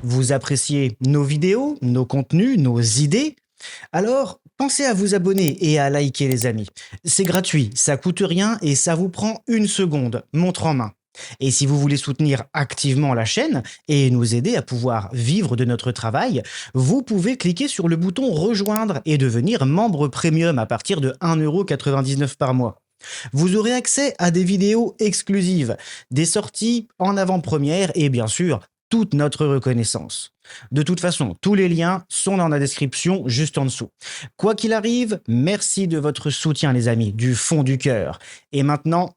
Vous appréciez nos vidéos, nos contenus, nos idées? Alors, pensez à vous abonner et à liker les amis. C'est gratuit, ça coûte rien et ça vous prend une seconde, montre en main. Et si vous voulez soutenir activement la chaîne et nous aider à pouvoir vivre de notre travail, vous pouvez cliquer sur le bouton rejoindre et devenir membre premium à partir de 1,99 € par mois. Vous aurez accès à des vidéos exclusives, des sorties en avant-première et bien sûr, toute notre reconnaissance. De toute façon, tous les liens sont dans la description juste en dessous. Quoi qu'il arrive, merci de votre soutien les amis, du fond du cœur. Et maintenant,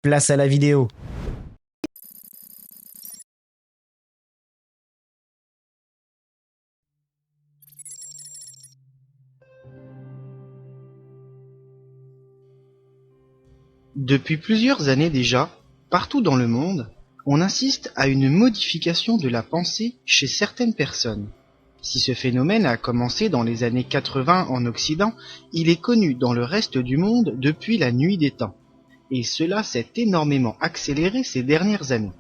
place à la vidéo. Depuis plusieurs années déjà, partout dans le monde, on assiste à une modification de la pensée chez certaines personnes. Si ce phénomène a commencé dans les années 80 en Occident, il est connu dans le reste du monde depuis la nuit des temps. Et cela s'est énormément accéléré ces dernières années.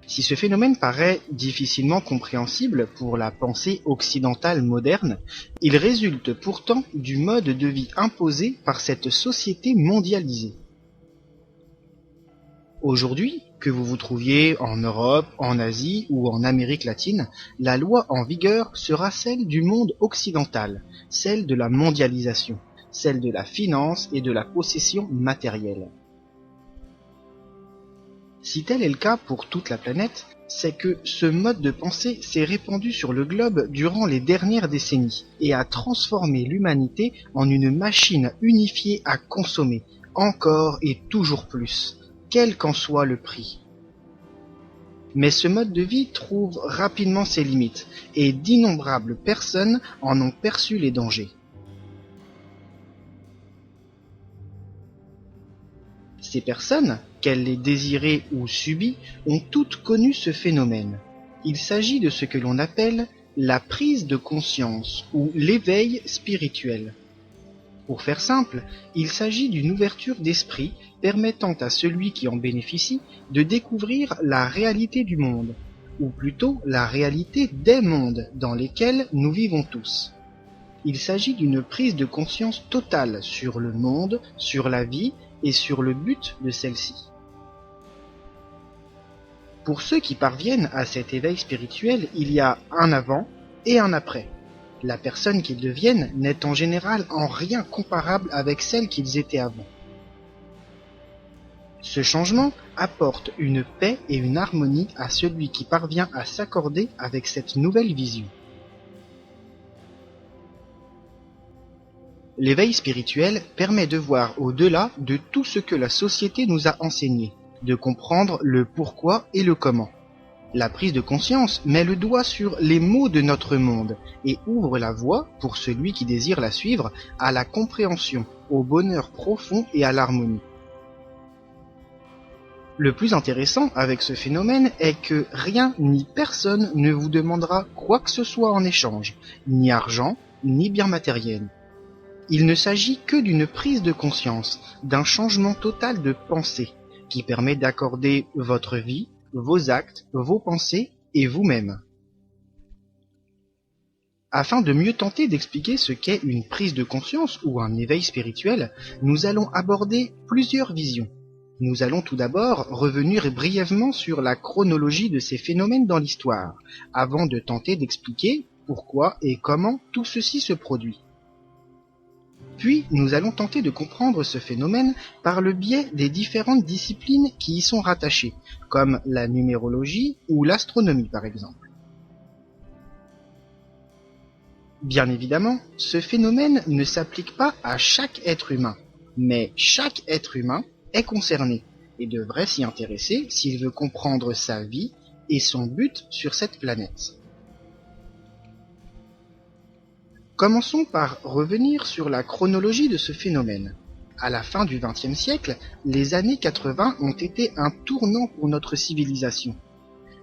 Si ce phénomène paraît difficilement compréhensible pour la pensée occidentale moderne, il résulte pourtant du mode de vie imposé par cette société mondialisée. Aujourd'hui, que vous vous trouviez en Europe, en Asie ou en Amérique latine, la loi en vigueur sera celle du monde occidental, celle de la mondialisation, celle de la finance et de la possession matérielle. Si tel est le cas pour toute la planète, c'est que ce mode de pensée s'est répandu sur le globe durant les dernières décennies et a transformé l'humanité en une machine unifiée à consommer, encore et toujours plus, quel qu'en soit le prix. Mais ce mode de vie trouve rapidement ses limites, et d'innombrables personnes en ont perçu les dangers. Ces personnes, qu'elles l'aient désiré ou subi, ont toutes connu ce phénomène. Il s'agit de ce que l'on appelle la prise de conscience ou l'éveil spirituel. Pour faire simple, il s'agit d'une ouverture d'esprit permettant à celui qui en bénéficie de découvrir la réalité du monde, ou plutôt la réalité des mondes dans lesquels nous vivons tous. Il s'agit d'une prise de conscience totale sur le monde, sur la vie et sur le but de celle-ci. Pour ceux qui parviennent à cet éveil spirituel, il y a un avant et un après. La personne qu'ils deviennent n'est en général en rien comparable avec celle qu'ils étaient avant. Ce changement apporte une paix et une harmonie à celui qui parvient à s'accorder avec cette nouvelle vision. L'éveil spirituel permet de voir au-delà de tout ce que la société nous a enseigné, de comprendre le pourquoi et le comment. La prise de conscience met le doigt sur les maux de notre monde et ouvre la voie, pour celui qui désire la suivre, à la compréhension, au bonheur profond et à l'harmonie. Le plus intéressant avec ce phénomène est que rien ni personne ne vous demandera quoi que ce soit en échange, ni argent, ni bien matériel. Il ne s'agit que d'une prise de conscience, d'un changement total de pensée, qui permet d'accorder votre vie, vos actes, vos pensées et vous-même. Afin de mieux tenter d'expliquer ce qu'est une prise de conscience ou un éveil spirituel, nous allons aborder plusieurs visions. Nous allons tout d'abord revenir brièvement sur la chronologie de ces phénomènes dans l'histoire, avant de tenter d'expliquer pourquoi et comment tout ceci se produit. Puis, nous allons tenter de comprendre ce phénomène par le biais des différentes disciplines qui y sont rattachées, comme la numérologie ou l'astronomie par exemple. Bien évidemment, ce phénomène ne s'applique pas à chaque être humain, mais chaque être humain est concerné et devrait s'y intéresser s'il veut comprendre sa vie et son but sur cette planète. Commençons par revenir sur la chronologie de ce phénomène. À la fin du XXe siècle, les années 80 ont été un tournant pour notre civilisation.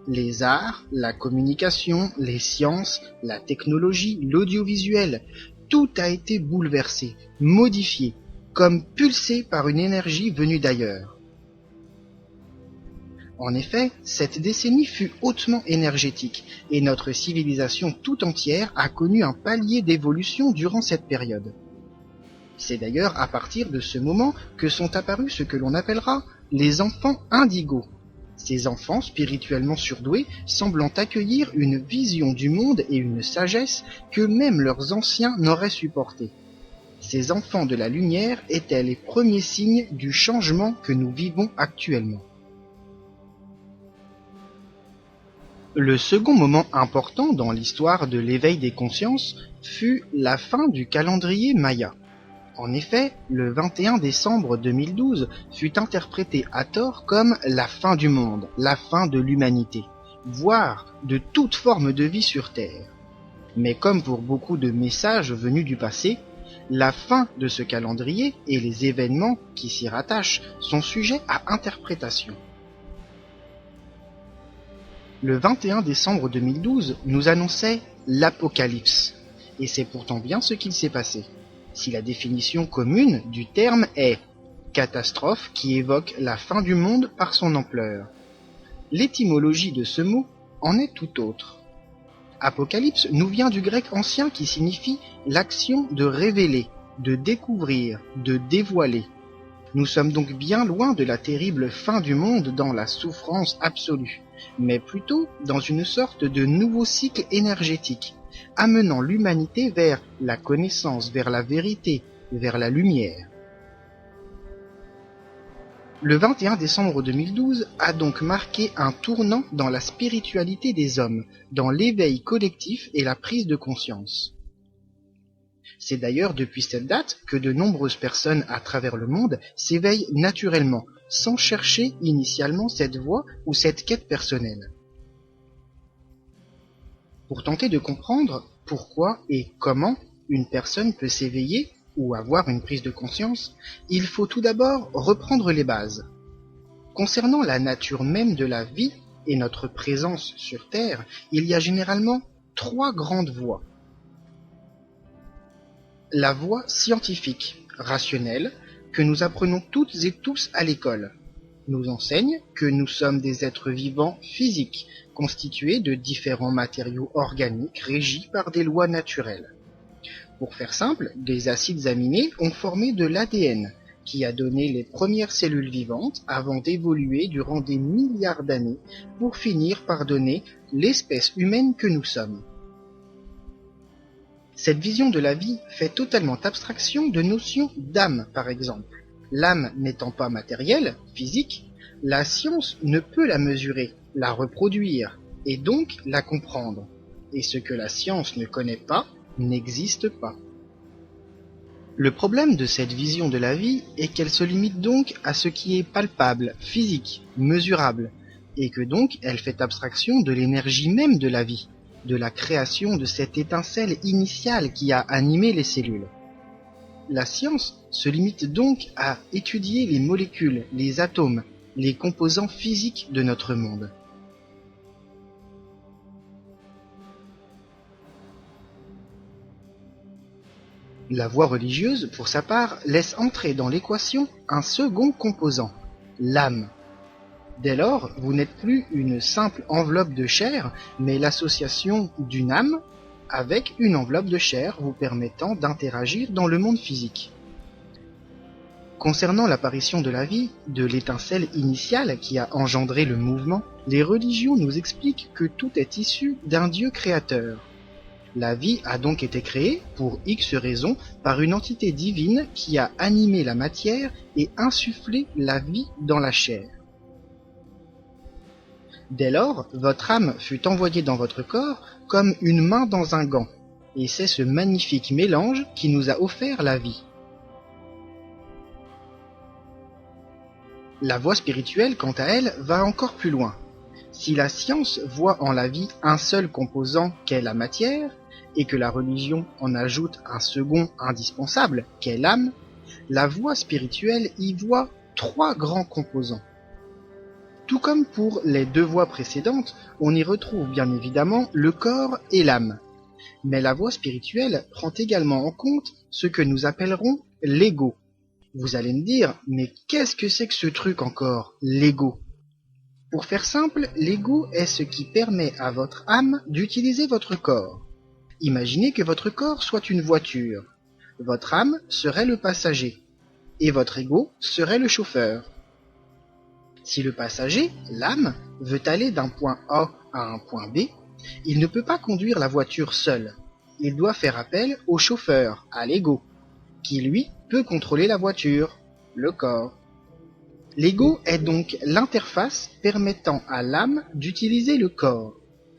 Les arts, la communication, les sciences, la technologie, l'audiovisuel, tout a été bouleversé, modifié, comme pulsé par une énergie venue d'ailleurs. En effet, cette décennie fut hautement énergétique, et notre civilisation tout entière a connu un palier d'évolution durant cette période. C'est d'ailleurs à partir de ce moment que sont apparus ce que l'on appellera les enfants indigos. Ces enfants spirituellement surdoués semblant accueillir une vision du monde et une sagesse que même leurs anciens n'auraient supporté. Ces enfants de la lumière étaient les premiers signes du changement que nous vivons actuellement. Le second moment important dans l'histoire de l'éveil des consciences fut la fin du calendrier Maya. En effet, le 21 décembre 2012 fut interprété à tort comme la fin du monde, la fin de l'humanité, voire de toute forme de vie sur Terre. Mais comme pour beaucoup de messages venus du passé, la fin de ce calendrier et les événements qui s'y rattachent sont sujets à interprétation. Le 21 décembre 2012 nous annonçait l'apocalypse, et c'est pourtant bien ce qu'il s'est passé. Si la définition commune du terme est catastrophe qui évoque la fin du monde par son ampleur, l'étymologie de ce mot en est tout autre. Apocalypse nous vient du grec ancien qui signifie l'action de révéler, de découvrir, de dévoiler. Nous sommes donc bien loin de la terrible fin du monde dans la souffrance absolue, mais plutôt dans une sorte de nouveau cycle énergétique, amenant l'humanité vers la connaissance, vers la vérité, vers la lumière. Le 21 décembre 2012 a donc marqué un tournant dans la spiritualité des hommes, dans l'éveil collectif et la prise de conscience. C'est d'ailleurs depuis cette date que de nombreuses personnes à travers le monde s'éveillent naturellement, sans chercher initialement cette voie ou cette quête personnelle. Pour tenter de comprendre pourquoi et comment une personne peut s'éveiller ou avoir une prise de conscience, il faut tout d'abord reprendre les bases. Concernant la nature même de la vie et notre présence sur Terre, il y a généralement 3 grandes voies. La voie scientifique, rationnelle, que nous apprenons toutes et tous à l'école, nous enseigne que nous sommes des êtres vivants physiques, constitués de différents matériaux organiques régis par des lois naturelles. Pour faire simple, des acides aminés ont formé de l'ADN, qui a donné les premières cellules vivantes avant d'évoluer durant des milliards d'années pour finir par donner l'espèce humaine que nous sommes. Cette vision de la vie fait totalement abstraction de notions d'âme, par exemple. L'âme n'étant pas matérielle, physique, la science ne peut la mesurer, la reproduire, et donc la comprendre. Et ce que la science ne connaît pas, n'existe pas. Le problème de cette vision de la vie est qu'elle se limite donc à ce qui est palpable, physique, mesurable, et que donc elle fait abstraction de l'énergie même de la vie, de la création de cette étincelle initiale qui a animé les cellules. La science se limite donc à étudier les molécules, les atomes, les composants physiques de notre monde. La voie religieuse, pour sa part, laisse entrer dans l'équation un second composant, l'âme. Dès lors, vous n'êtes plus une simple enveloppe de chair, mais l'association d'une âme avec une enveloppe de chair vous permettant d'interagir dans le monde physique. Concernant l'apparition de la vie, de l'étincelle initiale qui a engendré le mouvement, les religions nous expliquent que tout est issu d'un Dieu créateur. La vie a donc été créée, pour X raisons, par une entité divine qui a animé la matière et insufflé la vie dans la chair. Dès lors, votre âme fut envoyée dans votre corps comme une main dans un gant, et c'est ce magnifique mélange qui nous a offert la vie. La voie spirituelle, quant à elle, va encore plus loin. Si la science voit en la vie un seul composant qu'est la matière, et que la religion en ajoute un second indispensable qu'est l'âme, la voie spirituelle y voit 3 grands composants. Tout comme pour les 2 voies précédentes, on y retrouve bien évidemment le corps et l'âme. Mais la voie spirituelle prend également en compte ce que nous appellerons l'ego. Vous allez me dire, mais qu'est-ce que c'est que ce truc encore, l'ego ? Pour faire simple, l'ego est ce qui permet à votre âme d'utiliser votre corps. Imaginez que votre corps soit une voiture. Votre âme serait le passager et votre ego serait le chauffeur. Si le passager, l'âme, veut aller d'un point A à un point B, il ne peut pas conduire la voiture seul. Il doit faire appel au chauffeur, à l'ego, qui lui peut contrôler la voiture, le corps. L'ego est donc l'interface permettant à l'âme d'utiliser le corps.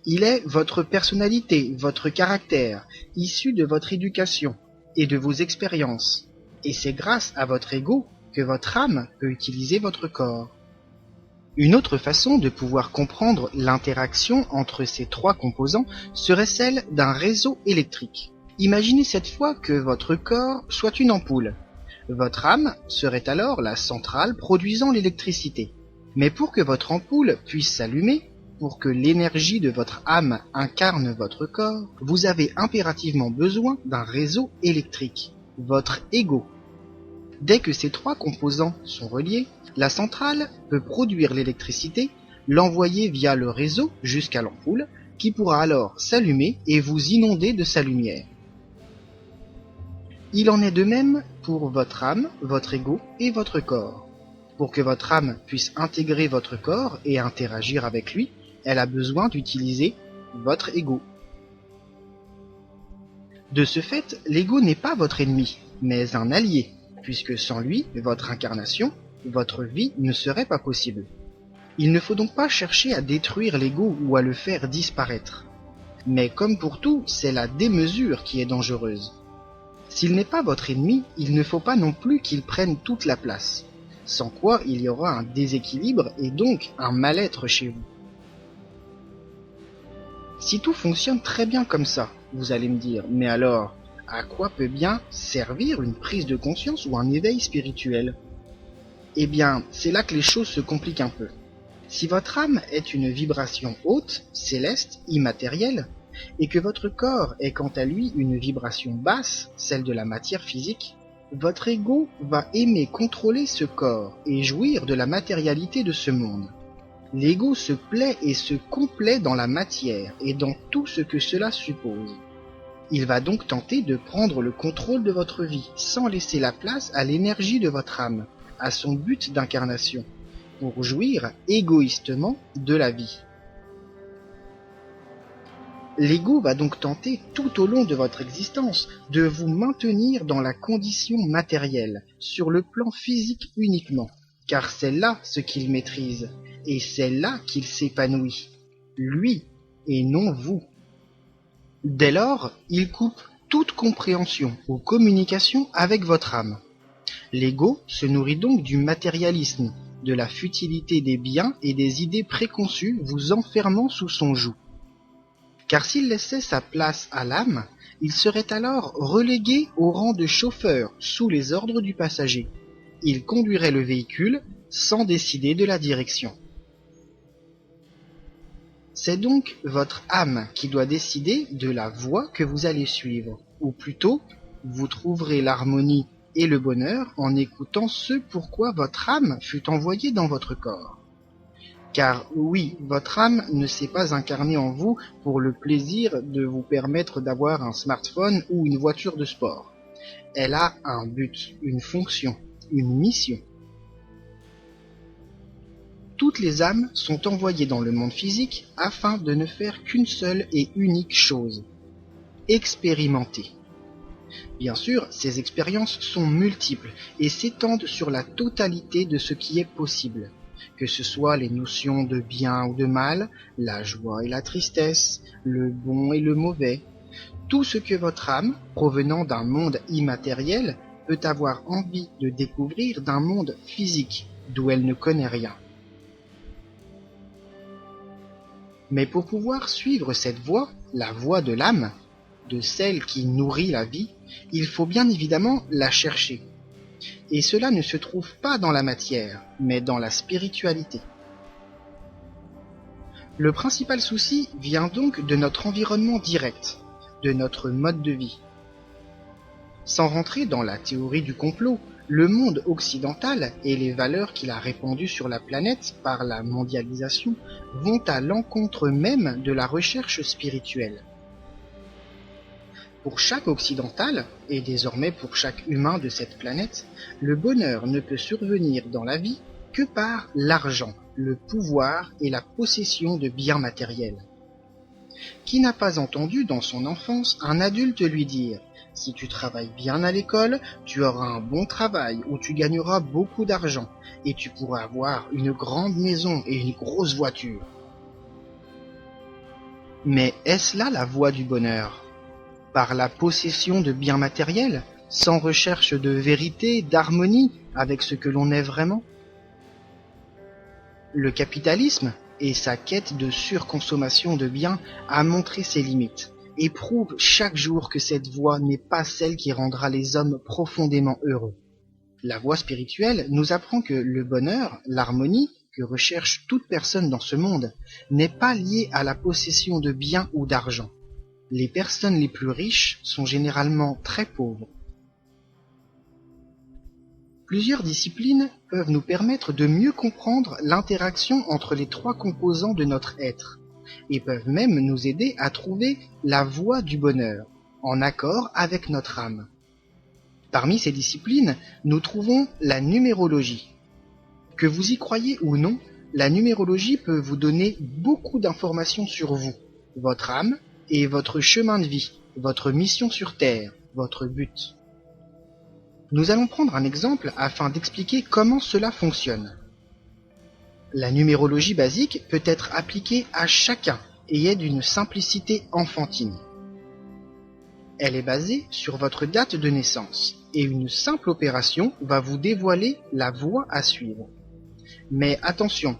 Il est votre personnalité, votre caractère, issu de votre éducation et de vos expériences. Et c'est grâce à votre ego que votre âme peut utiliser votre corps. Une autre façon de pouvoir comprendre l'interaction entre ces trois composants serait celle d'un réseau électrique. Imaginez cette fois que votre corps soit une ampoule. Votre âme serait alors la centrale produisant l'électricité. Mais pour que votre ampoule puisse s'allumer, pour que l'énergie de votre âme incarne votre corps, vous avez impérativement besoin d'un réseau électrique, votre ego. Dès que ces trois composants sont reliés, la centrale peut produire l'électricité, l'envoyer via le réseau jusqu'à l'ampoule, qui pourra alors s'allumer et vous inonder de sa lumière. Il en est de même pour votre âme, votre ego et votre corps. Pour que votre âme puisse intégrer votre corps et interagir avec lui, elle a besoin d'utiliser votre ego. De ce fait, l'ego n'est pas votre ennemi, mais un allié, puisque sans lui, votre incarnation, votre vie ne serait pas possible. Il ne faut donc pas chercher à détruire l'ego ou à le faire disparaître. Mais comme pour tout, c'est la démesure qui est dangereuse. S'il n'est pas votre ennemi, il ne faut pas non plus qu'il prenne toute la place, sans quoi il y aura un déséquilibre et donc un mal-être chez vous. Si tout fonctionne très bien comme ça, vous allez me dire, mais alors, à quoi peut bien servir une prise de conscience ou un éveil spirituel ? Eh bien, c'est là que les choses se compliquent un peu. Si votre âme est une vibration haute, céleste, immatérielle, et que votre corps est quant à lui une vibration basse, celle de la matière physique, votre ego va aimer contrôler ce corps et jouir de la matérialité de ce monde. L'ego se plaît et se complaît dans la matière et dans tout ce que cela suppose. Il va donc tenter de prendre le contrôle de votre vie, sans laisser la place à l'énergie de votre âme, à son but d'incarnation, pour jouir égoïstement de la vie. L'ego va donc tenter tout au long de votre existence de vous maintenir dans la condition matérielle, sur le plan physique uniquement, car c'est là ce qu'il maîtrise, et c'est là qu'il s'épanouit, lui et non vous. Dès lors, il coupe toute compréhension ou communication avec votre âme. L'ego se nourrit donc du matérialisme, de la futilité des biens et des idées préconçues vous enfermant sous son joug. Car s'il laissait sa place à l'âme, il serait alors relégué au rang de chauffeur sous les ordres du passager. Il conduirait le véhicule sans décider de la direction. C'est donc votre âme qui doit décider de la voie que vous allez suivre, ou plutôt, vous trouverez l'harmonie et le bonheur en écoutant ce pourquoi votre âme fut envoyée dans votre corps. Car oui, votre âme ne s'est pas incarnée en vous pour le plaisir de vous permettre d'avoir un smartphone ou une voiture de sport. Elle a un but, une fonction, une mission. Toutes les âmes sont envoyées dans le monde physique afin de ne faire qu'une seule et unique chose, expérimenter. Bien sûr, ces expériences sont multiples et s'étendent sur la totalité de ce qui est possible, que ce soit les notions de bien ou de mal, la joie et la tristesse, le bon et le mauvais, tout ce que votre âme, provenant d'un monde immatériel, peut avoir envie de découvrir d'un monde physique, d'où elle ne connaît rien. Mais pour pouvoir suivre cette voie, la voie de l'âme, de celle qui nourrit la vie, il faut bien évidemment la chercher. Et cela ne se trouve pas dans la matière, mais dans la spiritualité. Le principal souci vient donc de notre environnement direct, de notre mode de vie. Sans rentrer dans la théorie du complot, Le monde occidental et les valeurs qu'il a répandues sur la planète par la mondialisation vont à l'encontre même de la recherche spirituelle. Pour chaque occidental, et désormais pour chaque humain de cette planète, le bonheur ne peut survenir dans la vie que par l'argent, le pouvoir et la possession de biens matériels. Qui n'a pas entendu dans son enfance un adulte lui dire « Si tu travailles bien à l'école, tu auras un bon travail où tu gagneras beaucoup d'argent et tu pourras avoir une grande maison et une grosse voiture. » Mais est-ce là la voie du bonheur ? Par la possession de biens matériels, sans recherche de vérité, d'harmonie avec ce que l'on est vraiment ? Le capitalisme et sa quête de surconsommation de biens a montré ses limites et prouve chaque jour que cette voie n'est pas celle qui rendra les hommes profondément heureux. La voie spirituelle nous apprend que le bonheur, l'harmonie que recherche toute personne dans ce monde n'est pas liée à la possession de biens ou d'argent. Les personnes les plus riches sont généralement très pauvres. Plusieurs disciplines peuvent nous permettre de mieux comprendre l'interaction entre les trois composants de notre être, et peuvent même nous aider à trouver la voie du bonheur, en accord avec notre âme. Parmi ces disciplines, nous trouvons la numérologie. Que vous y croyez ou non, la numérologie peut vous donner beaucoup d'informations sur vous, votre âme et votre chemin de vie, votre mission sur Terre, votre but. Nous allons prendre un exemple afin d'expliquer comment cela fonctionne. La numérologie basique peut être appliquée à chacun et est d'une simplicité enfantine. Elle est basée sur votre date de naissance et une simple opération va vous dévoiler la voie à suivre. Mais attention,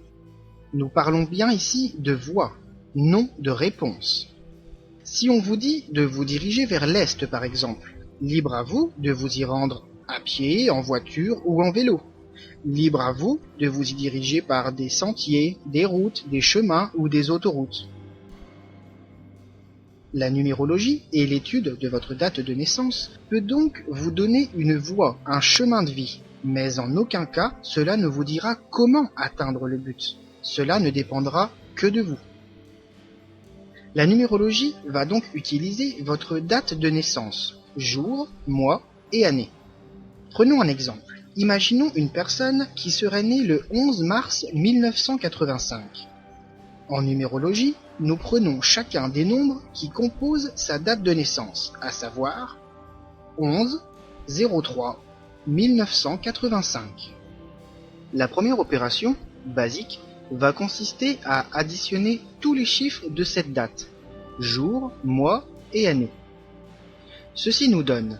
nous parlons bien ici de voie, non de réponse. Si on vous dit de vous diriger vers l'est par exemple, libre à vous de vous y rendre à pied, en voiture ou en vélo. Libre à vous de vous y diriger par des sentiers, des routes, des chemins ou des autoroutes. La numérologie et l'étude de votre date de naissance peut donc vous donner une voie, un chemin de vie, mais en aucun cas cela ne vous dira comment atteindre le but. Cela ne dépendra que de vous. La numérologie va donc utiliser votre date de naissance, jour, mois et année. Prenons un exemple. Imaginons une personne qui serait née le 11 mars 1985. En numérologie, nous prenons chacun des nombres qui composent sa date de naissance, à savoir 11 03 1985. La première opération, basique, va consister à additionner tous les chiffres de cette date, jour, mois et année. Ceci nous donne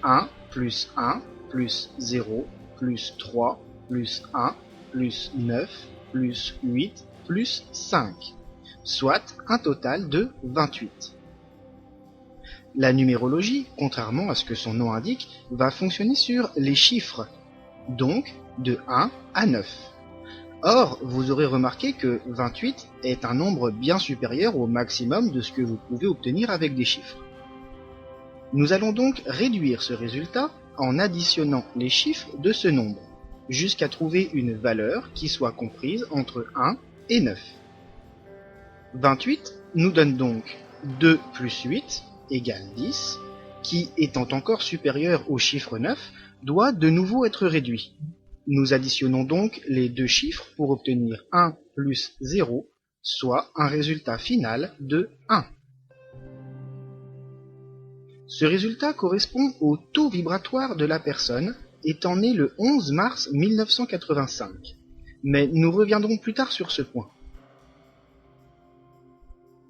1 plus 1 plus 0 plus 3 plus 1 plus 9 plus 8 plus 5, soit un total de 28. La numérologie, contrairement à ce que son nom indique, va fonctionner sur les chiffres, donc de 1 à 9. Or, vous aurez remarqué que 28 est un nombre bien supérieur au maximum de ce que vous pouvez obtenir avec des chiffres. Nous allons donc réduire ce résultat en additionnant les chiffres de ce nombre, jusqu'à trouver une valeur qui soit comprise entre 1 et 9. 28 nous donne donc 2 plus 8 égale 10, qui, étant encore supérieur au chiffre 9, doit de nouveau être réduit. Nous additionnons donc les deux chiffres pour obtenir 1 plus 0, soit un résultat final de 1. Ce résultat correspond au taux vibratoire de la personne étant née le 11 mars 1985. Mais nous reviendrons plus tard sur ce point.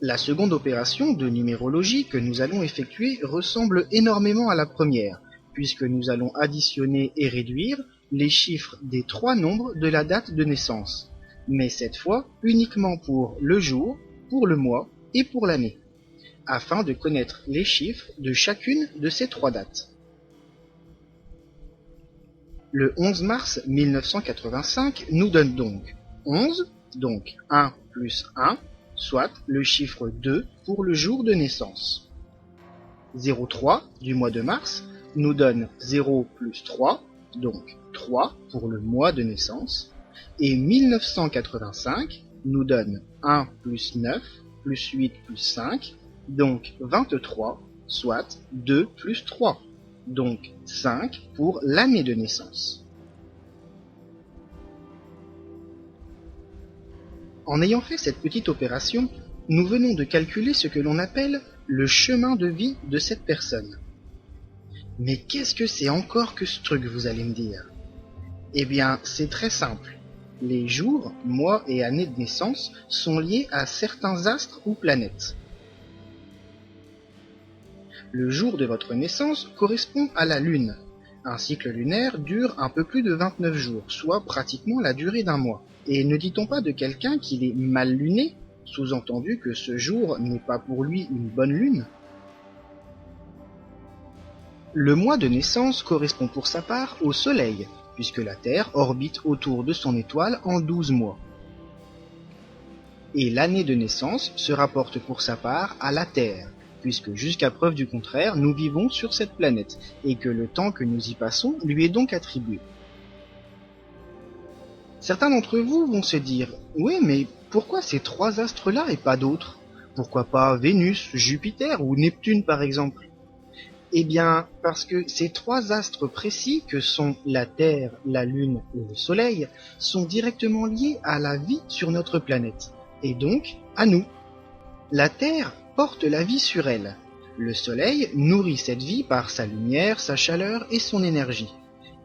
La seconde opération de numérologie que nous allons effectuer ressemble énormément à la première, puisque nous allons additionner et réduire les chiffres des trois nombres de la date de naissance, mais cette fois uniquement pour le jour, pour le mois et pour l'année, afin de connaître les chiffres de chacune de ces trois dates. Le 11 mars 1985 nous donne donc 11, donc 1 plus 1, soit le chiffre 2 pour le jour de naissance. 03 du mois de mars nous donne 0 plus 3, donc 3 pour le mois de naissance, et 1985 nous donne 1 plus 9 plus 8 plus 5, donc 23, soit 2 plus 3, donc 5 pour l'année de naissance. En ayant fait cette petite opération, nous venons de calculer ce que l'on appelle le chemin de vie de cette personne. Mais qu'est-ce que c'est encore que ce truc, vous allez me dire? Eh bien, c'est très simple. Les jours, mois et années de naissance sont liés à certains astres ou planètes. Le jour de votre naissance correspond à la Lune. Un cycle lunaire dure un peu plus de 29 jours, soit pratiquement la durée d'un mois. Et ne dit-on pas de quelqu'un qu'il est mal luné, sous-entendu que ce jour n'est pas pour lui une bonne lune? Le mois de naissance correspond pour sa part au Soleil, puisque la Terre orbite autour de son étoile en 12 mois. Et l'année de naissance se rapporte pour sa part à la Terre, puisque jusqu'à preuve du contraire, nous vivons sur cette planète, et que le temps que nous y passons lui est donc attribué. Certains d'entre vous vont se dire « Oui, mais pourquoi ces trois astres-là et pas d'autres? Pourquoi pas Vénus, Jupiter ou Neptune par exemple ?» Eh bien, parce que ces trois astres précis que sont la Terre, la Lune et le Soleil sont directement liés à la vie sur notre planète, et donc à nous. La Terre porte la vie sur elle. Le Soleil nourrit cette vie par sa lumière, sa chaleur et son énergie.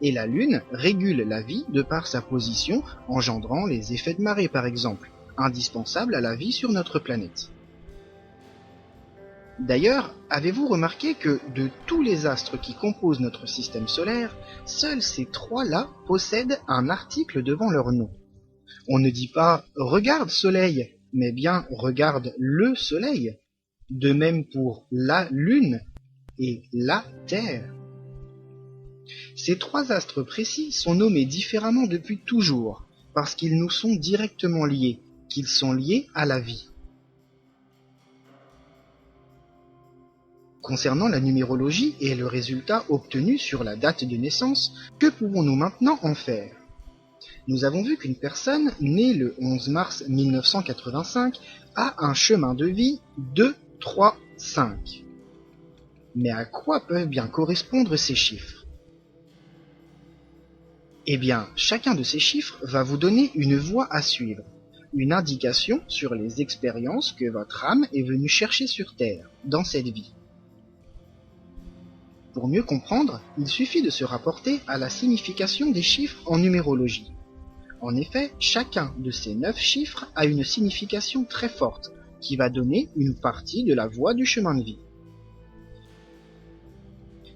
Et la Lune régule la vie de par sa position, engendrant les effets de marée par exemple, indispensables à la vie sur notre planète. D'ailleurs, avez-vous remarqué que de tous les astres qui composent notre système solaire, seuls ces trois-là possèdent un article devant leur nom. On ne dit pas « regarde Soleil », mais bien « regarde le Soleil ». De même pour la Lune et la Terre. Ces trois astres précis sont nommés différemment depuis toujours, parce qu'ils nous sont directement liés, qu'ils sont liés à la vie. Concernant la numérologie et le résultat obtenu sur la date de naissance, que pouvons-nous maintenant en faire? Nous avons vu qu'une personne née le 11 mars 1985 a un chemin de vie 2, 3, 5. Mais à quoi peuvent bien correspondre ces chiffres? Eh bien, chacun de ces chiffres va vous donner une voie à suivre, une indication sur les expériences que votre âme est venue chercher sur Terre, dans cette vie. Pour mieux comprendre, il suffit de se rapporter à la signification des chiffres en numérologie. En effet, chacun de ces 9 chiffres a une signification très forte, qui va donner une partie de la voie du chemin de vie.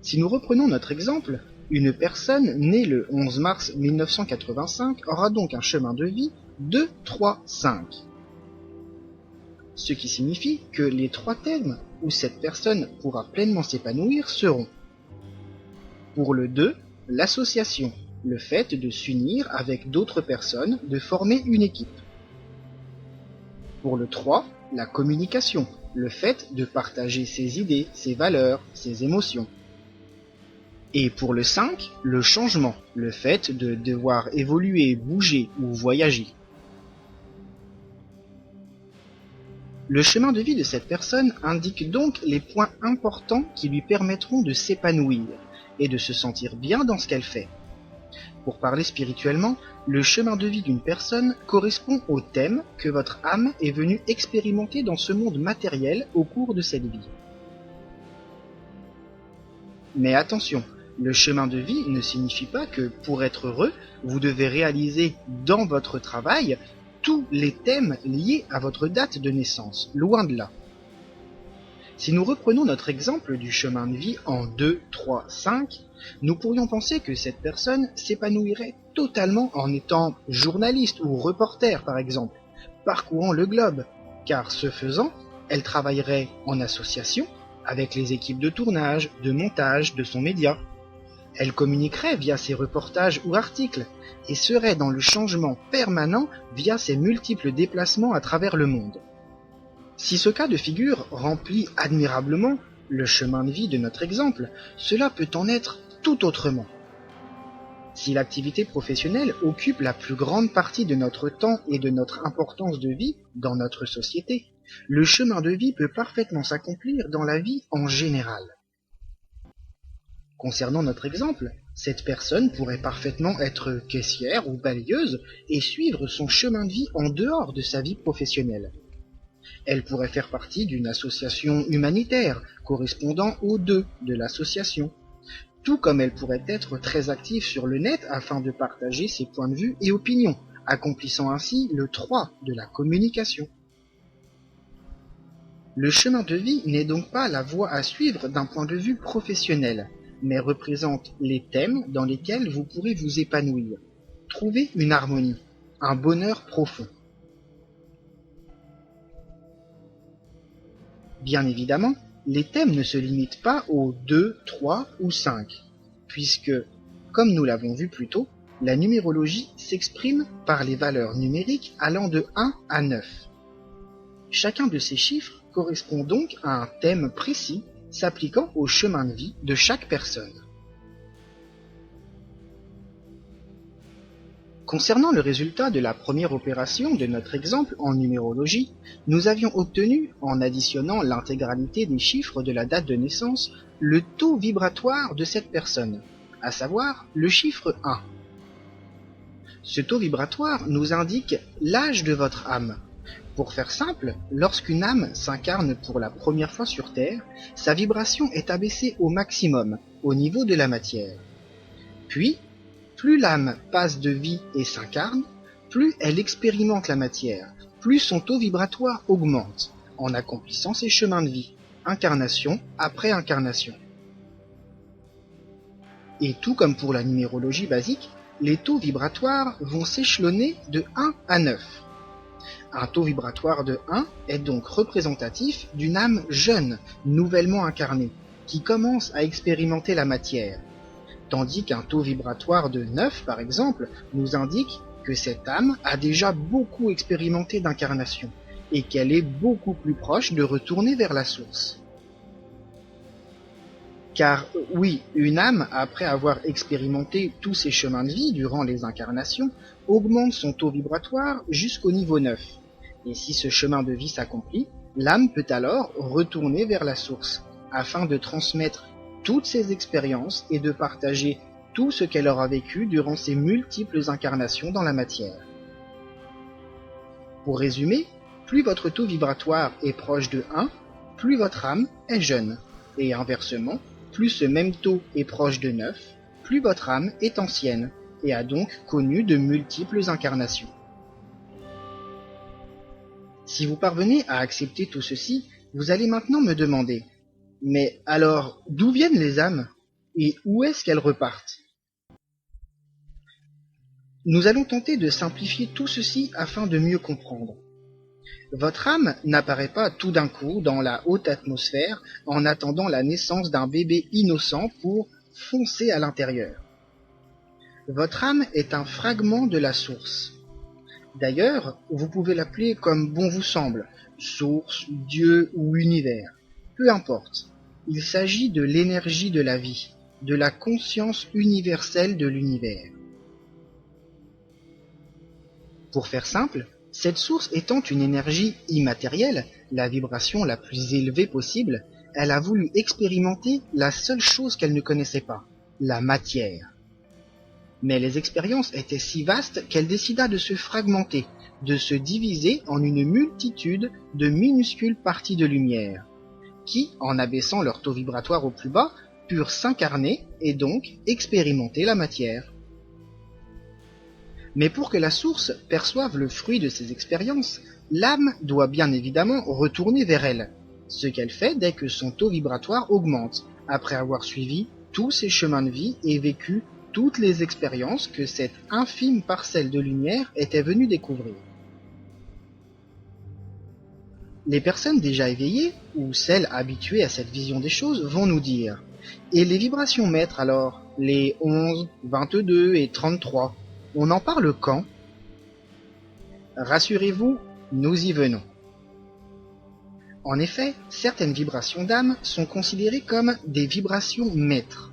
Si nous reprenons notre exemple, une personne née le 11 mars 1985 aura donc un chemin de vie 2, 3, 5. Ce qui signifie que les trois thèmes où cette personne pourra pleinement s'épanouir seront: pour le 2, l'association, le fait de s'unir avec d'autres personnes, de former une équipe. Pour le 3, la communication, le fait de partager ses idées, ses valeurs, ses émotions. Et pour le 5, le changement, le fait de devoir évoluer, bouger ou voyager. Le chemin de vie de cette personne indique donc les points importants qui lui permettront de s'épanouir et de se sentir bien dans ce qu'elle fait. Pour parler spirituellement, le chemin de vie d'une personne correspond au thème que votre âme est venue expérimenter dans ce monde matériel au cours de cette vie. Mais attention, le chemin de vie ne signifie pas que, pour être heureux, vous devez réaliser dans votre travail tous les thèmes liés à votre date de naissance, loin de là. Si nous reprenons notre exemple du chemin de vie en 2, 3, 5, nous pourrions penser que cette personne s'épanouirait totalement en étant journaliste ou reporter par exemple, parcourant le globe, car ce faisant, elle travaillerait en association avec les équipes de tournage, de montage de son média. Elle communiquerait via ses reportages ou articles et serait dans le changement permanent via ses multiples déplacements à travers le monde. Si ce cas de figure remplit admirablement le chemin de vie de notre exemple, cela peut en être tout autrement. Si l'activité professionnelle occupe la plus grande partie de notre temps et de notre importance de vie dans notre société, le chemin de vie peut parfaitement s'accomplir dans la vie en général. Concernant notre exemple, cette personne pourrait parfaitement être caissière ou balayeuse et suivre son chemin de vie en dehors de sa vie professionnelle. Elle pourrait faire partie d'une association humanitaire correspondant au 2 de l'association, tout comme elle pourrait être très active sur le net afin de partager ses points de vue et opinions, accomplissant ainsi le 3 de la communication. Le chemin de vie n'est donc pas la voie à suivre d'un point de vue professionnel, mais représente les thèmes dans lesquels vous pourrez vous épanouir, trouver une harmonie, un bonheur profond. Bien évidemment, les thèmes ne se limitent pas aux 2, 3 ou 5, puisque, comme nous l'avons vu plus tôt, la numérologie s'exprime par les valeurs numériques allant de 1 à 9. Chacun de ces chiffres correspond donc à un thème précis s'appliquant au chemin de vie de chaque personne. Concernant le résultat de la première opération de notre exemple en numérologie, nous avions obtenu, en additionnant l'intégralité des chiffres de la date de naissance, le taux vibratoire de cette personne, à savoir le chiffre 1. Ce taux vibratoire nous indique l'âge de votre âme. Pour faire simple, lorsqu'une âme s'incarne pour la première fois sur Terre, sa vibration est abaissée au maximum, au niveau de la matière. Puis, plus l'âme passe de vie et s'incarne, plus elle expérimente la matière, plus son taux vibratoire augmente, en accomplissant ses chemins de vie, incarnation après incarnation. Et tout comme pour la numérologie basique, les taux vibratoires vont s'échelonner de 1 à 9. Un taux vibratoire de 1 est donc représentatif d'une âme jeune, nouvellement incarnée, qui commence à expérimenter la matière, tandis qu'un taux vibratoire de 9, par exemple, nous indique que cette âme a déjà beaucoup expérimenté d'incarnation, et qu'elle est beaucoup plus proche de retourner vers la source. Car oui, une âme, après avoir expérimenté tous ses chemins de vie durant les incarnations, augmente son taux vibratoire jusqu'au niveau 9. Et si ce chemin de vie s'accomplit, l'âme peut alors retourner vers la source, afin de transmettre toutes ses expériences et de partager tout ce qu'elle aura vécu durant ses multiples incarnations dans la matière. Pour résumer, plus votre taux vibratoire est proche de 1, plus votre âme est jeune, et inversement, plus ce même taux est proche de 9, plus votre âme est ancienne, et a donc connu de multiples incarnations. Si vous parvenez à accepter tout ceci, vous allez maintenant me demander, mais alors, d'où viennent les âmes? Et où est-ce qu'elles repartent? Nous allons tenter de simplifier tout ceci afin de mieux comprendre. Votre âme n'apparaît pas tout d'un coup dans la haute atmosphère en attendant la naissance d'un bébé innocent pour foncer à l'intérieur. Votre âme est un fragment de la source. D'ailleurs, vous pouvez l'appeler comme bon vous semble, source, Dieu ou univers. Peu importe, il s'agit de l'énergie de la vie, de la conscience universelle de l'univers. Pour faire simple, cette source étant une énergie immatérielle, la vibration la plus élevée possible, elle a voulu expérimenter la seule chose qu'elle ne connaissait pas, la matière. Mais les expériences étaient si vastes qu'elle décida de se fragmenter, de se diviser en une multitude de minuscules parties de lumière, qui, en abaissant leur taux vibratoire au plus bas, purent s'incarner et donc expérimenter la matière. Mais pour que la source perçoive le fruit de ses expériences, l'âme doit bien évidemment retourner vers elle, ce qu'elle fait dès que son taux vibratoire augmente, après avoir suivi tous ses chemins de vie et vécu toutes les expériences que cette infime parcelle de lumière était venue découvrir. Les personnes déjà éveillées, ou celles habituées à cette vision des choses, vont nous dire « Et les vibrations maîtres alors, les 11, 22 et 33, on en parle quand ?» Rassurez-vous, nous y venons. En effet, certaines vibrations d'âme sont considérées comme des vibrations maîtres.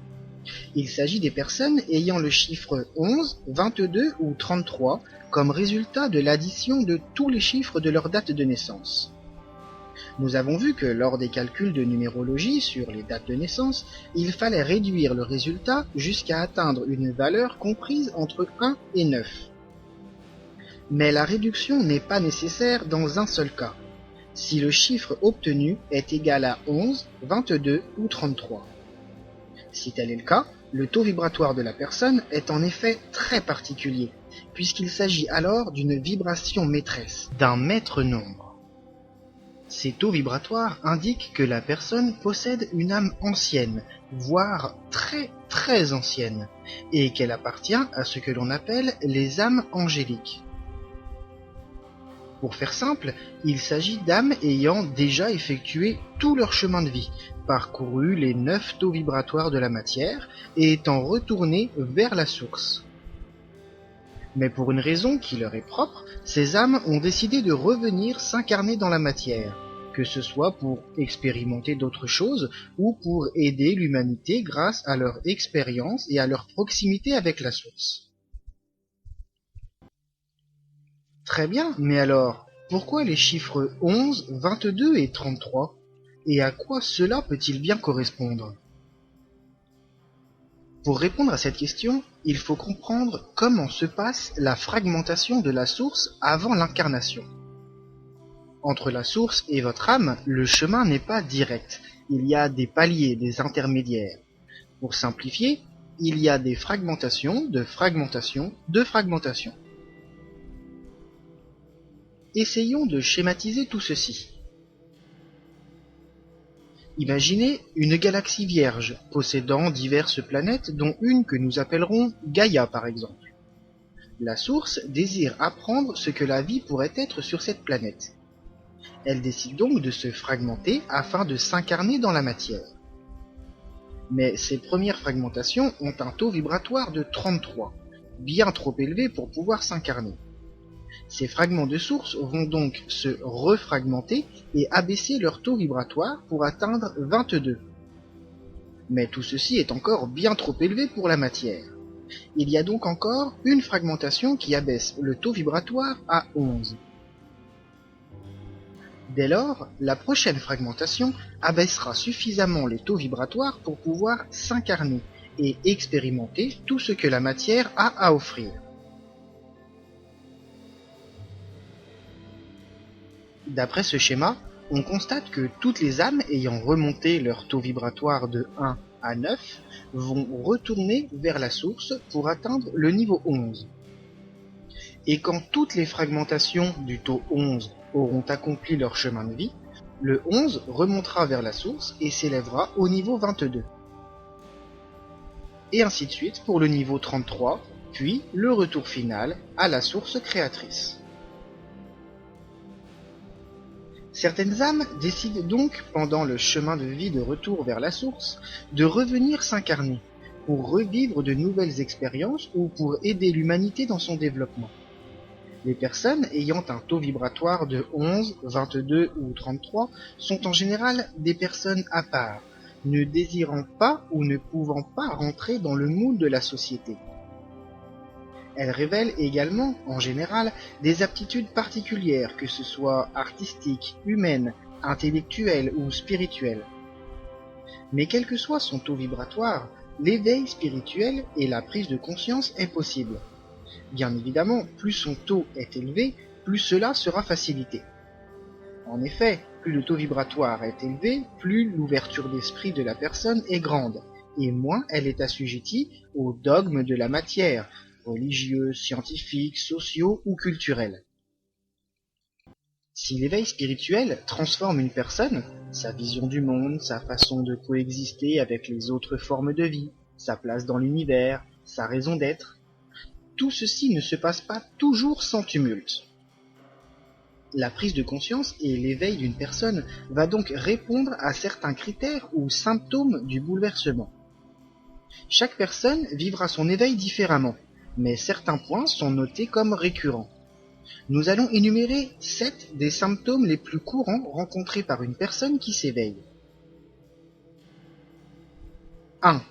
Il s'agit des personnes ayant le chiffre 11, 22 ou 33 comme résultat de l'addition de tous les chiffres de leur date de naissance. Nous avons vu que lors des calculs de numérologie sur les dates de naissance, il fallait réduire le résultat jusqu'à atteindre une valeur comprise entre 1 et 9. Mais la réduction n'est pas nécessaire dans un seul cas, si le chiffre obtenu est égal à 11, 22 ou 33. Si tel est le cas, le taux vibratoire de la personne est en effet très particulier, puisqu'il s'agit alors d'une vibration maîtresse, d'un maître nombre. Ces taux vibratoires indiquent que la personne possède une âme ancienne, voire très très ancienne, et qu'elle appartient à ce que l'on appelle les âmes angéliques. Pour faire simple, il s'agit d'âmes ayant déjà effectué tout leur chemin de vie, parcouru les 9 taux vibratoires de la matière et étant retournées vers la source. Mais pour une raison qui leur est propre, ces âmes ont décidé de revenir s'incarner dans la matière, que ce soit pour expérimenter d'autres choses ou pour aider l'humanité grâce à leur expérience et à leur proximité avec la source. Très bien, mais alors, pourquoi les chiffres 11, 22 et 33 ? Et à quoi cela peut-il bien correspondre ? Pour répondre à cette question, il faut comprendre comment se passe la fragmentation de la source avant l'incarnation. Entre la source et votre âme, le chemin n'est pas direct. Il y a des paliers, des intermédiaires. Pour simplifier, il y a des fragmentations, de fragmentations, de fragmentations. Essayons de schématiser tout ceci. Imaginez une galaxie vierge, possédant diverses planètes dont une que nous appellerons Gaïa par exemple. La source désire apprendre ce que la vie pourrait être sur cette planète. Elle décide donc de se fragmenter afin de s'incarner dans la matière. Mais ces premières fragmentations ont un taux vibratoire de 33, bien trop élevé pour pouvoir s'incarner. Ces fragments de source vont donc se refragmenter et abaisser leur taux vibratoire pour atteindre 22. Mais tout ceci est encore bien trop élevé pour la matière. Il y a donc encore une fragmentation qui abaisse le taux vibratoire à 11. Dès lors, la prochaine fragmentation abaissera suffisamment les taux vibratoires pour pouvoir s'incarner et expérimenter tout ce que la matière a à offrir. D'après ce schéma, on constate que toutes les âmes ayant remonté leur taux vibratoire de 1 à 9 vont retourner vers la source pour atteindre le niveau 11. Et quand toutes les fragmentations du taux 11 auront accompli leur chemin de vie, le 11 remontera vers la source et s'élèvera au niveau 22. Et ainsi de suite pour le niveau 33, puis le retour final à la source créatrice. Certaines âmes décident donc, pendant le chemin de vie de retour vers la source, de revenir s'incarner, pour revivre de nouvelles expériences ou pour aider l'humanité dans son développement. Les personnes ayant un taux vibratoire de 11, 22 ou 33 sont en général des personnes à part, ne désirant pas ou ne pouvant pas rentrer dans le moule de la société. Elles révèlent également, en général, des aptitudes particulières, que ce soit artistiques, humaines, intellectuelles ou spirituelles. Mais quel que soit son taux vibratoire, l'éveil spirituel et la prise de conscience est possible. Bien évidemment, plus son taux est élevé, plus cela sera facilité. En effet, plus le taux vibratoire est élevé, plus l'ouverture d'esprit de la personne est grande, et moins elle est assujettie aux dogmes de la matière, religieux, scientifiques, sociaux ou culturels. Si l'éveil spirituel transforme une personne, sa vision du monde, sa façon de coexister avec les autres formes de vie, sa place dans l'univers, sa raison d'être, tout ceci ne se passe pas toujours sans tumulte. La prise de conscience et l'éveil d'une personne va donc répondre à certains critères ou symptômes du bouleversement. Chaque personne vivra son éveil différemment, mais certains points sont notés comme récurrents. Nous allons énumérer 7 des symptômes les plus courants rencontrés par une personne qui s'éveille. 1.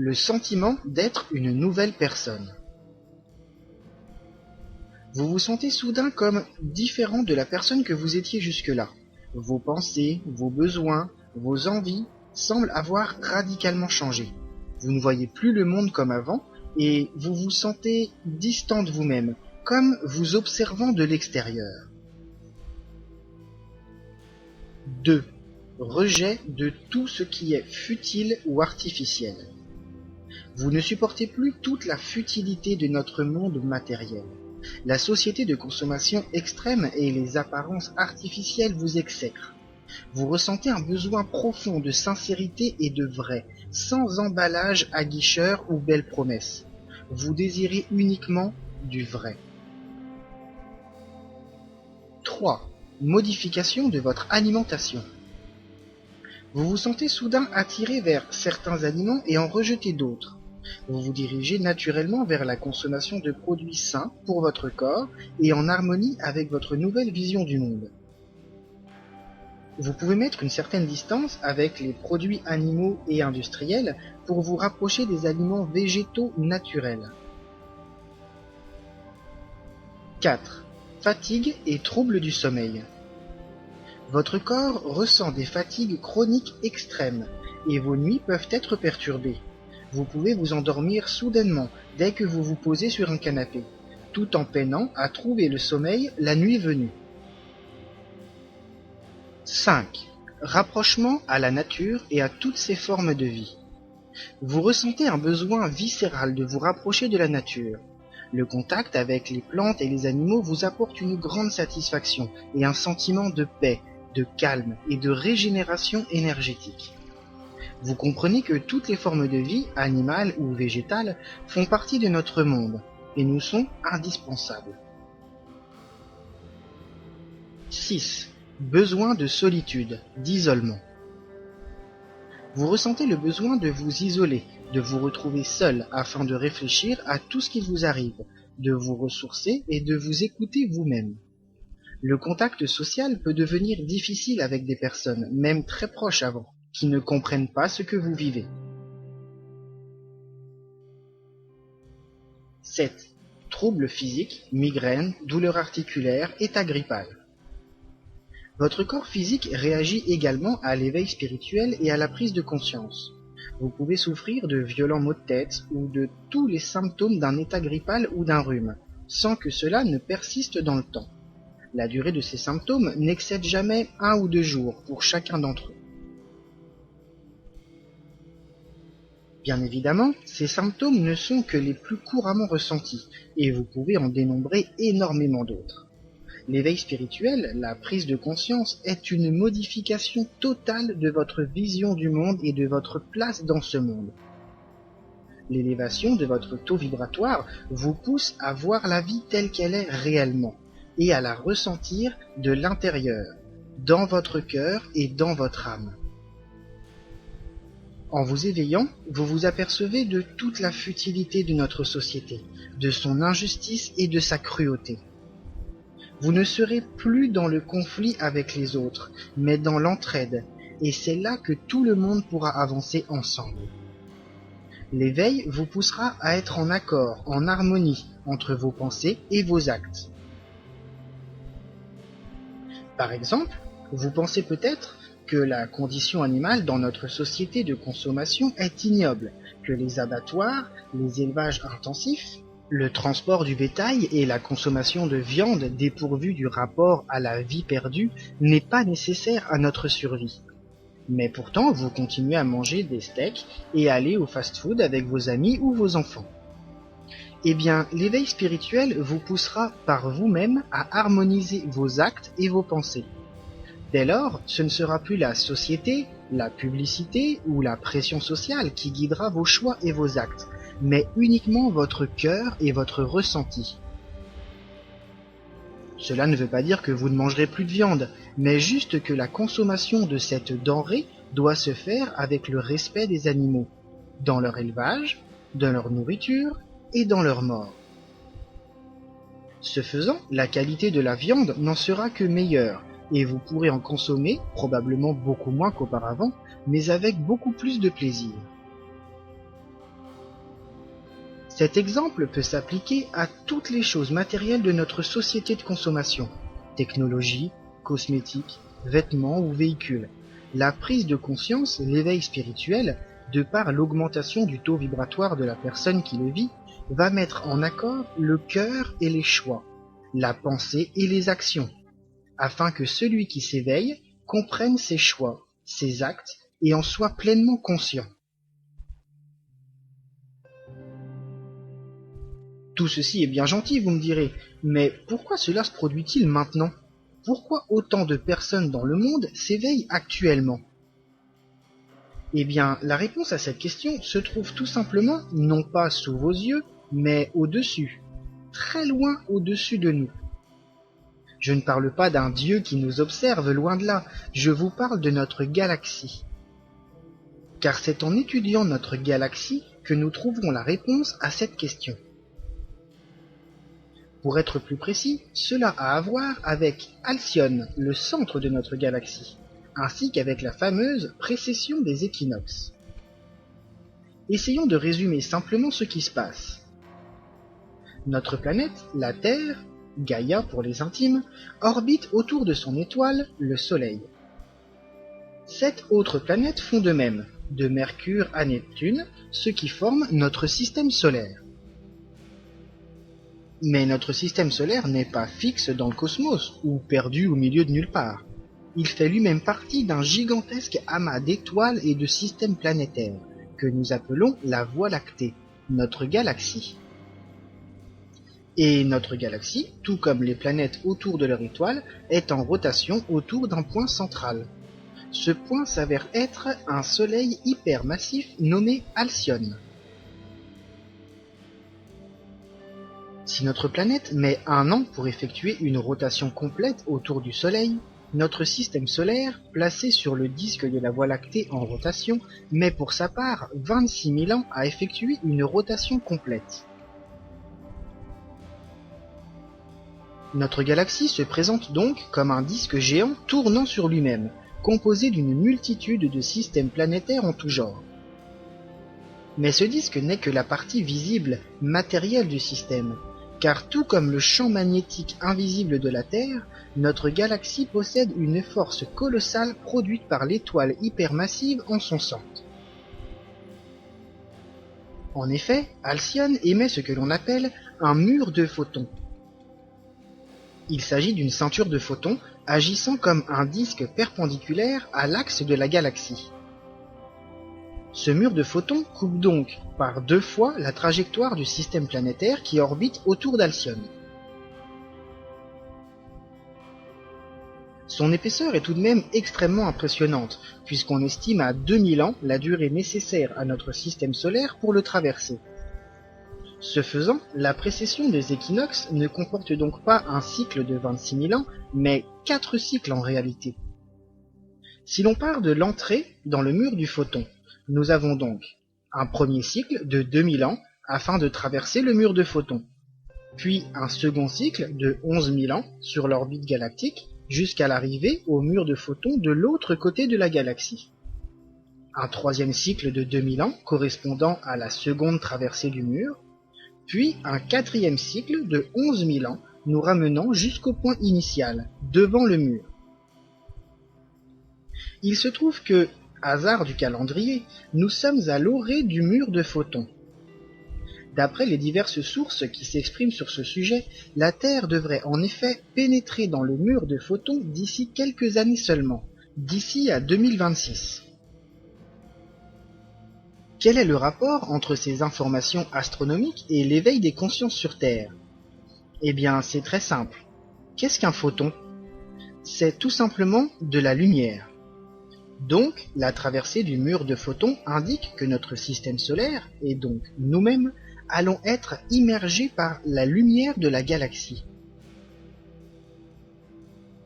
le sentiment d'être une nouvelle personne. Vous vous sentez soudain comme différent de la personne que vous étiez jusque-là. Vos pensées, vos besoins, vos envies semblent avoir radicalement changé. Vous ne voyez plus le monde comme avant et vous vous sentez distant de vous-même, comme vous observant de l'extérieur. 2. Rejet de tout ce qui est futile ou artificiel. Vous ne supportez plus toute la futilité de notre monde matériel. La société de consommation extrême et les apparences artificielles vous exècrent. Vous ressentez un besoin profond de sincérité et de vrai, sans emballage aguicheur ou belles promesses. Vous désirez uniquement du vrai. 3. Modification de votre alimentation. Vous vous sentez soudain attiré vers certains aliments et en rejetez d'autres. Vous vous dirigez naturellement vers la consommation de produits sains pour votre corps et en harmonie avec votre nouvelle vision du monde. Vous pouvez mettre une certaine distance avec les produits animaux et industriels pour vous rapprocher des aliments végétaux naturels. 4. Fatigue et troubles du sommeil. Votre corps ressent des fatigues chroniques extrêmes et vos nuits peuvent être perturbées. Vous pouvez vous endormir soudainement dès que vous vous posez sur un canapé, tout en peinant à trouver le sommeil la nuit venue. 5. Rapprochement à la nature et à toutes ses formes de vie. Vous ressentez un besoin viscéral de vous rapprocher de la nature. Le contact avec les plantes et les animaux vous apporte une grande satisfaction et un sentiment de paix, de calme et de régénération énergétique. Vous comprenez que toutes les formes de vie, animales ou végétales, font partie de notre monde et nous sont indispensables. 6. Besoin de solitude, d'isolement. Vous ressentez le besoin de vous isoler, de vous retrouver seul afin de réfléchir à tout ce qui vous arrive, de vous ressourcer et de vous écouter vous-même. Le contact social peut devenir difficile avec des personnes, même très proches avant, qui ne comprennent pas ce que vous vivez. 7. Troubles physiques, migraines, douleurs articulaires, état grippal. Votre corps physique réagit également à l'éveil spirituel et à la prise de conscience. Vous pouvez souffrir de violents maux de tête ou de tous les symptômes d'un état grippal ou d'un rhume, sans que cela ne persiste dans le temps. La durée de ces symptômes n'excède jamais 1 ou 2 jours pour chacun d'entre eux. Bien évidemment, ces symptômes ne sont que les plus couramment ressentis, et vous pouvez en dénombrer énormément d'autres. L'éveil spirituel, la prise de conscience, est une modification totale de votre vision du monde et de votre place dans ce monde. L'élévation de votre taux vibratoire vous pousse à voir la vie telle qu'elle est réellement, et à la ressentir de l'intérieur, dans votre cœur et dans votre âme. En vous éveillant, vous vous apercevez de toute la futilité de notre société, de son injustice et de sa cruauté. Vous ne serez plus dans le conflit avec les autres, mais dans l'entraide, et c'est là que tout le monde pourra avancer ensemble. L'éveil vous poussera à être en accord, en harmonie entre vos pensées et vos actes. Par exemple, vous pensez peut-être que la condition animale dans notre société de consommation est ignoble, que les abattoirs, les élevages intensifs, le transport du bétail et la consommation de viande dépourvue du rapport à la vie perdue n'est pas nécessaire à notre survie. Mais pourtant, vous continuez à manger des steaks et à aller au fast-food avec vos amis ou vos enfants. Eh bien, l'éveil spirituel vous poussera par vous-même à harmoniser vos actes et vos pensées. Dès lors, ce ne sera plus la société, la publicité ou la pression sociale qui guidera vos choix et vos actes, mais uniquement votre cœur et votre ressenti. Cela ne veut pas dire que vous ne mangerez plus de viande, mais juste que la consommation de cette denrée doit se faire avec le respect des animaux, dans leur élevage, dans leur nourriture et dans leur mort. Ce faisant, la qualité de la viande n'en sera que meilleure, et vous pourrez en consommer, probablement beaucoup moins qu'auparavant, mais avec beaucoup plus de plaisir. Cet exemple peut s'appliquer à toutes les choses matérielles de notre société de consommation, technologie, cosmétiques, vêtements ou véhicules. La prise de conscience, l'éveil spirituel, de par l'augmentation du taux vibratoire de la personne qui le vit, va mettre en accord le cœur et les choix, la pensée et les actions, afin que celui qui s'éveille comprenne ses choix, ses actes et en soit pleinement conscient. Tout ceci est bien gentil, vous me direz, mais pourquoi cela se produit-il maintenant? Pourquoi autant de personnes dans le monde s'éveillent actuellement? Eh bien, la réponse à cette question se trouve tout simplement non pas sous vos yeux, mais au-dessus, très loin au-dessus de nous. Je ne parle pas d'un Dieu qui nous observe, loin de là, je vous parle de notre galaxie. Car c'est en étudiant notre galaxie que nous trouverons la réponse à cette question. Pour être plus précis, cela a à voir avec Alcyone, le centre de notre galaxie, ainsi qu'avec la fameuse précession des équinoxes. Essayons de résumer simplement ce qui se passe. Notre planète, la Terre, Gaïa pour les intimes, orbite autour de son étoile, le Soleil. 7 autres planètes font de même, de Mercure à Neptune, ce qui forme notre système solaire. Mais notre système solaire n'est pas fixe dans le cosmos, ou perdu au milieu de nulle part. Il fait lui-même partie d'un gigantesque amas d'étoiles et de systèmes planétaires, que nous appelons la Voie lactée, notre galaxie. Et notre galaxie, tout comme les planètes autour de leur étoile, est en rotation autour d'un point central. Ce point s'avère être un soleil hypermassif nommé Alcyone. Si notre planète met 1 an pour effectuer une rotation complète autour du Soleil, notre système solaire, placé sur le disque de la Voie lactée en rotation, met pour sa part 26 000 ans à effectuer une rotation complète. Notre galaxie se présente donc comme un disque géant tournant sur lui-même, composé d'une multitude de systèmes planétaires en tout genre. Mais ce disque n'est que la partie visible, matérielle du système, car tout comme le champ magnétique invisible de la Terre, notre galaxie possède une force colossale produite par l'étoile hypermassive en son centre. En effet, Alcyone émet ce que l'on appelle un mur de photons. Il s'agit d'une ceinture de photons agissant comme un disque perpendiculaire à l'axe de la galaxie. Ce mur de photons coupe donc par 2 fois la trajectoire du système planétaire qui orbite autour d'Alcyone. Son épaisseur est tout de même extrêmement impressionnante, puisqu'on estime à 2000 ans la durée nécessaire à notre système solaire pour le traverser. Ce faisant, la précession des équinoxes ne comporte donc pas un cycle de 26 000 ans, mais 4 cycles en réalité. Si l'on part de l'entrée dans le mur du photon, nous avons donc un premier cycle de 2000 ans afin de traverser le mur de photons, puis un second cycle de 11 000 ans sur l'orbite galactique jusqu'à l'arrivée au mur de photons de l'autre côté de la galaxie. Un troisième cycle de 2000 ans correspondant à la seconde traversée du mur, puis un quatrième cycle de 11 000 ans nous ramenant jusqu'au point initial, devant le mur. Il se trouve que, hasard du calendrier, nous sommes à l'orée du mur de photons. D'après les diverses sources qui s'expriment sur ce sujet, la Terre devrait en effet pénétrer dans le mur de photons d'ici quelques années seulement, d'ici à 2026. Quel est le rapport entre ces informations astronomiques et l'éveil des consciences sur Terre? Eh bien, c'est très simple. Qu'est-ce qu'un photon? C'est tout simplement de la lumière. Donc, la traversée du mur de photons indique que notre système solaire, et donc nous-mêmes, allons être immergés par la lumière de la galaxie.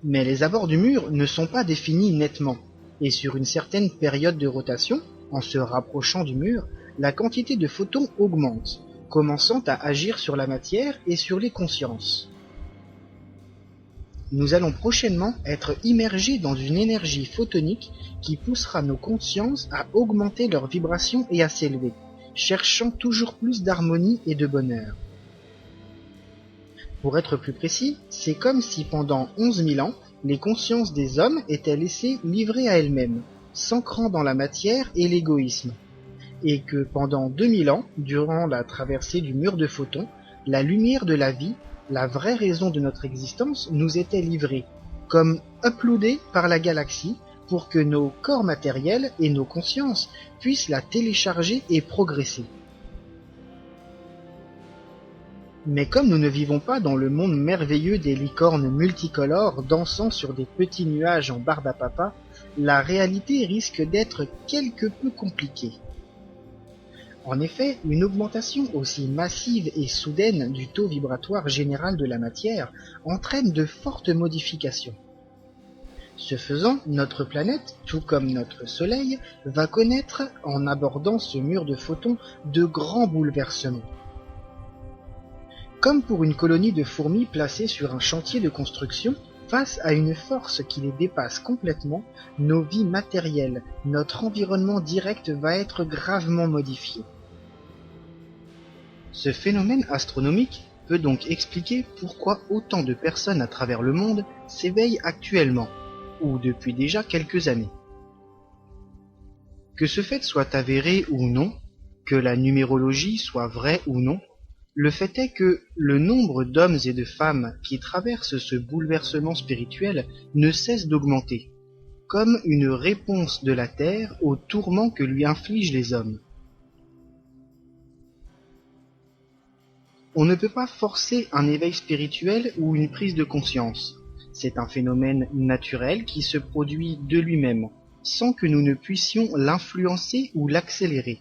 Mais les abords du mur ne sont pas définis nettement, et sur une certaine période de rotation, en se rapprochant du mur, la quantité de photons augmente, commençant à agir sur la matière et sur les consciences. Nous allons prochainement être immergés dans une énergie photonique qui poussera nos consciences à augmenter leur vibration et à s'élever, cherchant toujours plus d'harmonie et de bonheur. Pour être plus précis, c'est comme si pendant 11 000 ans, les consciences des hommes étaient laissées livrées à elles-mêmes, s'ancrant dans la matière et l'égoïsme, et que pendant 2000 ans, durant la traversée du mur de photons, la lumière de la vie, la vraie raison de notre existence, nous était livrée, comme uploadée par la galaxie, pour que nos corps matériels et nos consciences puissent la télécharger et progresser. Mais comme nous ne vivons pas dans le monde merveilleux des licornes multicolores dansant sur des petits nuages en barbe à papa, la réalité risque d'être quelque peu compliquée. En effet, une augmentation aussi massive et soudaine du taux vibratoire général de la matière entraîne de fortes modifications. Ce faisant, notre planète, tout comme notre Soleil, va connaître, en abordant ce mur de photons, de grands bouleversements. Comme pour une colonie de fourmis placée sur un chantier de construction, face à une force qui les dépasse complètement, nos vies matérielles, notre environnement direct va être gravement modifié. Ce phénomène astronomique peut donc expliquer pourquoi autant de personnes à travers le monde s'éveillent actuellement, ou depuis déjà quelques années. Que ce fait soit avéré ou non, que la numérologie soit vraie ou non, le fait est que le nombre d'hommes et de femmes qui traversent ce bouleversement spirituel ne cesse d'augmenter, comme une réponse de la Terre aux tourments que lui infligent les hommes. On ne peut pas forcer un éveil spirituel ou une prise de conscience. C'est un phénomène naturel qui se produit de lui-même, sans que nous ne puissions l'influencer ou l'accélérer.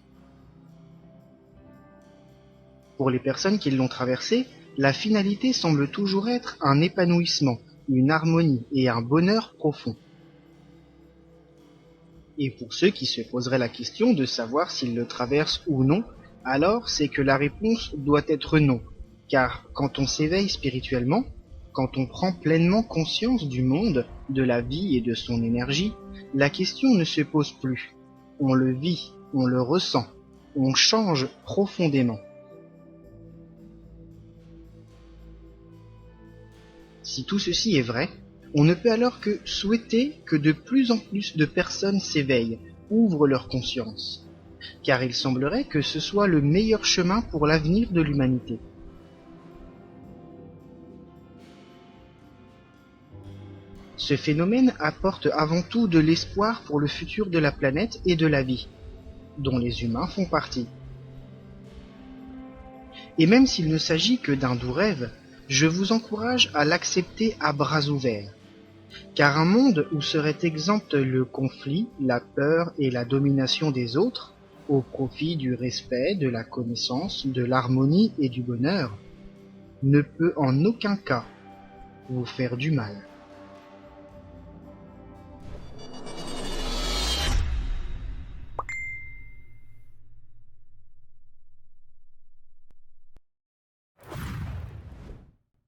Pour les personnes qui l'ont traversé, la finalité semble toujours être un épanouissement, une harmonie et un bonheur profond. Et pour ceux qui se poseraient la question de savoir s'ils le traversent ou non, alors c'est que la réponse doit être non, car quand on s'éveille spirituellement, quand on prend pleinement conscience du monde, de la vie et de son énergie, la question ne se pose plus. On le vit, on le ressent, on change profondément. Si tout ceci est vrai, on ne peut alors que souhaiter que de plus en plus de personnes s'éveillent, ouvrent leur conscience, car il semblerait que ce soit le meilleur chemin pour l'avenir de l'humanité. Ce phénomène apporte avant tout de l'espoir pour le futur de la planète et de la vie, dont les humains font partie. Et même s'il ne s'agit que d'un doux rêve, je vous encourage à l'accepter à bras ouverts, car un monde où serait exempt le conflit, la peur et la domination des autres, au profit du respect, de la connaissance, de l'harmonie et du bonheur, ne peut en aucun cas vous faire du mal.